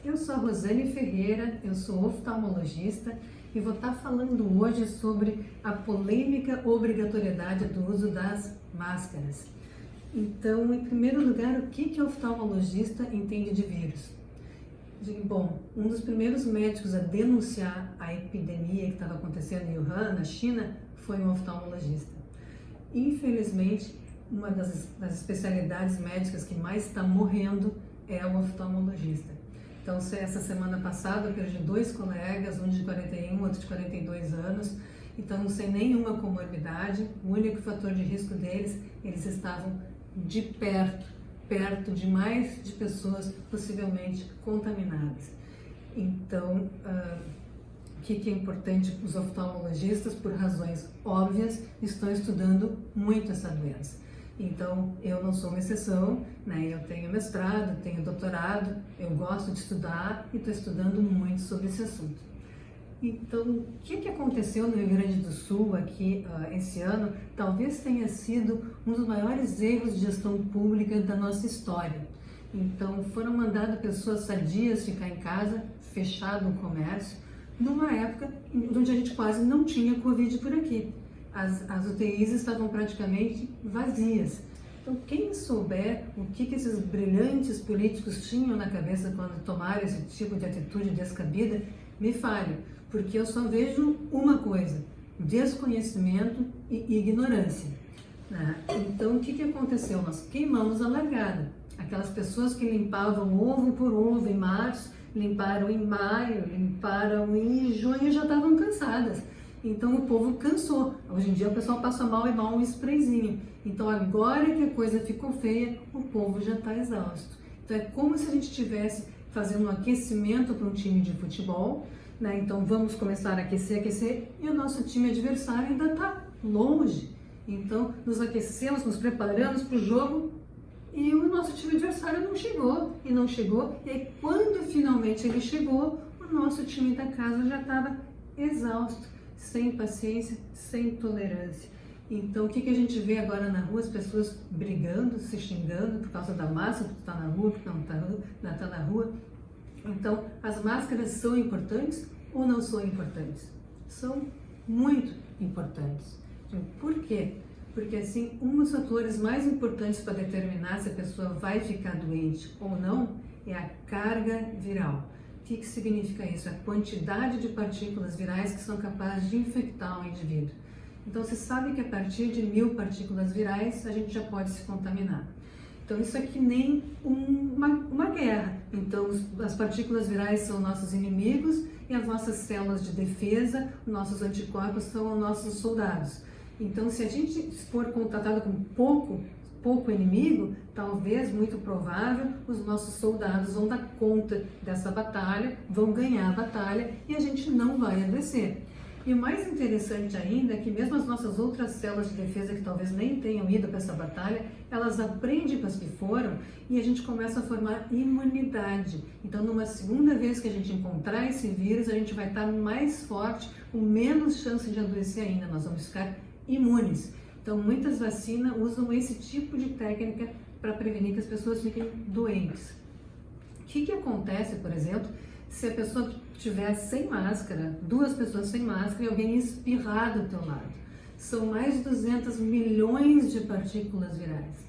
Eu sou a Rosane Ferreira, eu sou oftalmologista e vou estar falando hoje sobre a polêmica obrigatoriedade do uso das máscaras. Então, em primeiro lugar, o que o oftalmologista entende de vírus? Bom, um dos primeiros médicos a denunciar a epidemia que estava acontecendo em Wuhan, na China, foi um oftalmologista. Infelizmente, uma das especialidades médicas que mais está morrendo é o oftalmologista. Então, essa semana passada eu perdi 2 colegas, um de 41, outro de 42 anos, então sem nenhuma comorbidade, o único fator de risco deles, eles estavam de perto demais de pessoas possivelmente contaminadas. Então, o que é importante? Os oftalmologistas, por razões óbvias, estão estudando muito essa doença. Então, eu não sou uma exceção, né? Eu tenho mestrado, tenho doutorado, eu gosto de estudar e estou estudando muito sobre esse assunto. Então, o que aconteceu no Rio Grande do Sul aqui esse ano, talvez tenha sido um dos maiores erros de gestão pública da nossa história. Então, foram mandadas pessoas sadias ficar em casa, fechado o comércio, numa época onde a gente quase não tinha Covid por aqui. As UTIs estavam praticamente vazias. Então, quem souber o que esses brilhantes políticos tinham na cabeça quando tomaram esse tipo de atitude descabida, me fale, porque eu só vejo uma coisa: desconhecimento e ignorância. Né? Então, o que aconteceu? Nós queimamos a largada. Aquelas pessoas que limpavam ovo por ovo em março, limparam em maio, limparam em junho e já estavam cansadas. Então o povo cansou. Hoje em dia o pessoal passa mal e mal um sprayzinho. Então agora que a coisa ficou feia, o povo já está exausto. Então é como se a gente estivesse fazendo um aquecimento para um time de futebol, né? Então vamos começar a aquecer, e o nosso time adversário ainda está longe. Então nos aquecemos, nos preparamos para o jogo e o nosso time adversário não chegou. E aí quando finalmente ele chegou, o nosso time da casa já estava exausto, sem paciência, sem tolerância. Então, o que a gente vê agora na rua? As pessoas brigando, se xingando por causa da máscara, porque está na rua, porque não está na rua. Então, as máscaras são importantes ou não são importantes? São muito importantes. Por quê? Porque, assim, um dos fatores mais importantes para determinar se a pessoa vai ficar doente ou não é a carga viral. O que significa isso? A quantidade de partículas virais que são capazes de infectar um indivíduo. Então, você sabe que a partir de 1000 partículas virais, a gente já pode se contaminar. Então, isso é que nem uma guerra. Então, as partículas virais são nossos inimigos e as nossas células de defesa, nossos anticorpos são os nossos soldados. Então, se a gente for contatado com pouco inimigo, talvez, muito provável, os nossos soldados vão dar conta dessa batalha, vão ganhar a batalha e a gente não vai adoecer. E o mais interessante ainda é que mesmo as nossas outras células de defesa, que talvez nem tenham ido para essa batalha, elas aprendem com as que foram e a gente começa a formar imunidade. Então, numa segunda vez que a gente encontrar esse vírus, a gente vai estar mais forte, com menos chance de adoecer ainda, nós vamos ficar imunes. Então, muitas vacinas usam esse tipo de técnica para prevenir que as pessoas fiquem doentes. O que acontece, por exemplo, se a pessoa estiver sem máscara, 2 pessoas sem máscara e alguém espirrar do teu lado? São mais de 200 milhões de partículas virais.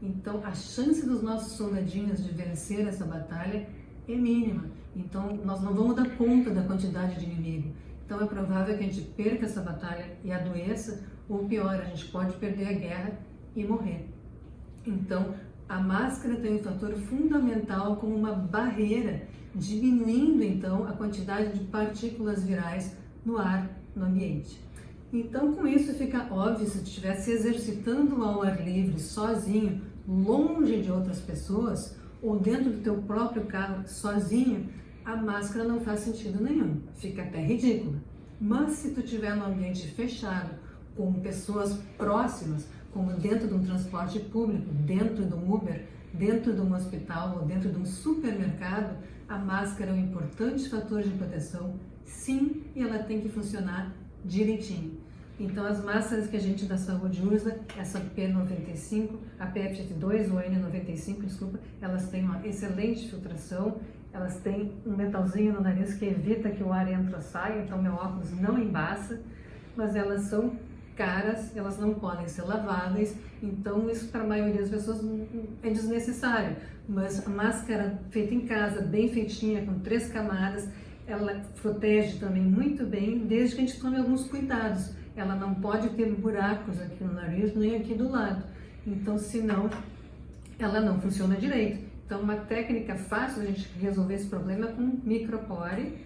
Então, a chance dos nossos soldadinhos de vencer essa batalha é mínima. Então, nós não vamos dar conta da quantidade de inimigo. Então, é provável que a gente perca essa batalha e adoeça, ou pior, a gente pode perder a guerra e morrer. Então, a máscara tem um fator fundamental como uma barreira, diminuindo então a quantidade de partículas virais no ar, no ambiente. Então, com isso fica óbvio, se estiver se exercitando ao ar livre, sozinho, longe de outras pessoas, ou dentro do teu próprio carro, sozinho, a máscara não faz sentido nenhum, fica até ridícula. Mas se tu estiver num ambiente fechado, com pessoas próximas, como dentro de um transporte público, dentro de um Uber, dentro de um hospital ou dentro de um supermercado, a máscara é um importante fator de proteção, sim, e ela tem que funcionar direitinho. Então, as máscaras que a gente da saúde usa, essa P95, a PFF2 ou N95, desculpa, elas têm uma excelente filtração, Elas têm um metalzinho no nariz que evita que o ar entre ou saia, então meu óculos não embaça, mas elas são caras, elas não podem ser laváveis, então isso para a maioria das pessoas é desnecessário. Mas a máscara feita em casa, bem feitinha, com 3 camadas, ela protege também muito bem, desde que a gente tome alguns cuidados. Ela não pode ter buracos aqui no nariz, nem aqui do lado. Então, senão, ela não funciona direito. Então, uma técnica fácil de a gente resolver esse problema é com micropore.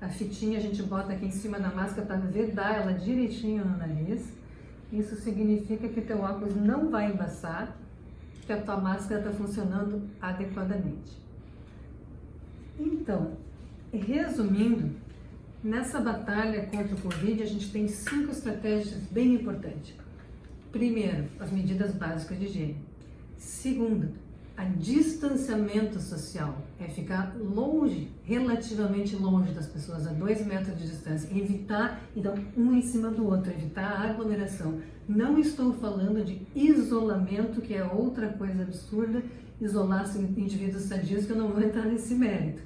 A fitinha a gente bota aqui em cima da máscara para vedar ela direitinho no nariz. Isso significa que o teu óculos não vai embaçar, que a tua máscara está funcionando adequadamente. Então, resumindo, nessa batalha contra o Covid, a gente tem 5 estratégias bem importantes. Primeiro, as medidas básicas de higiene. Segundo, distanciamento social, é ficar longe, relativamente longe das pessoas, a 2 metros de distância, evitar, então, um em cima do outro, evitar a aglomeração. Não estou falando de isolamento, que é outra coisa absurda, isolar-se indivíduos sadios, que eu não vou entrar nesse mérito.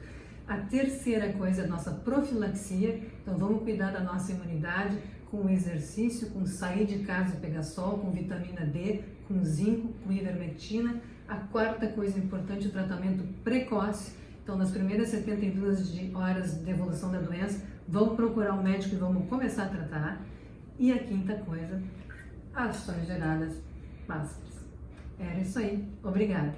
A terceira coisa é a nossa profilaxia, então vamos cuidar da nossa imunidade com exercício, com sair de casa e pegar sol, com vitamina D, com zinco, com ivermectina. A quarta coisa importante, o tratamento precoce. Então, nas primeiras 72 horas de evolução da doença, vamos procurar um médico e vamos começar a tratar. E a quinta coisa, as famigeradas máscaras. Era isso aí. Obrigada.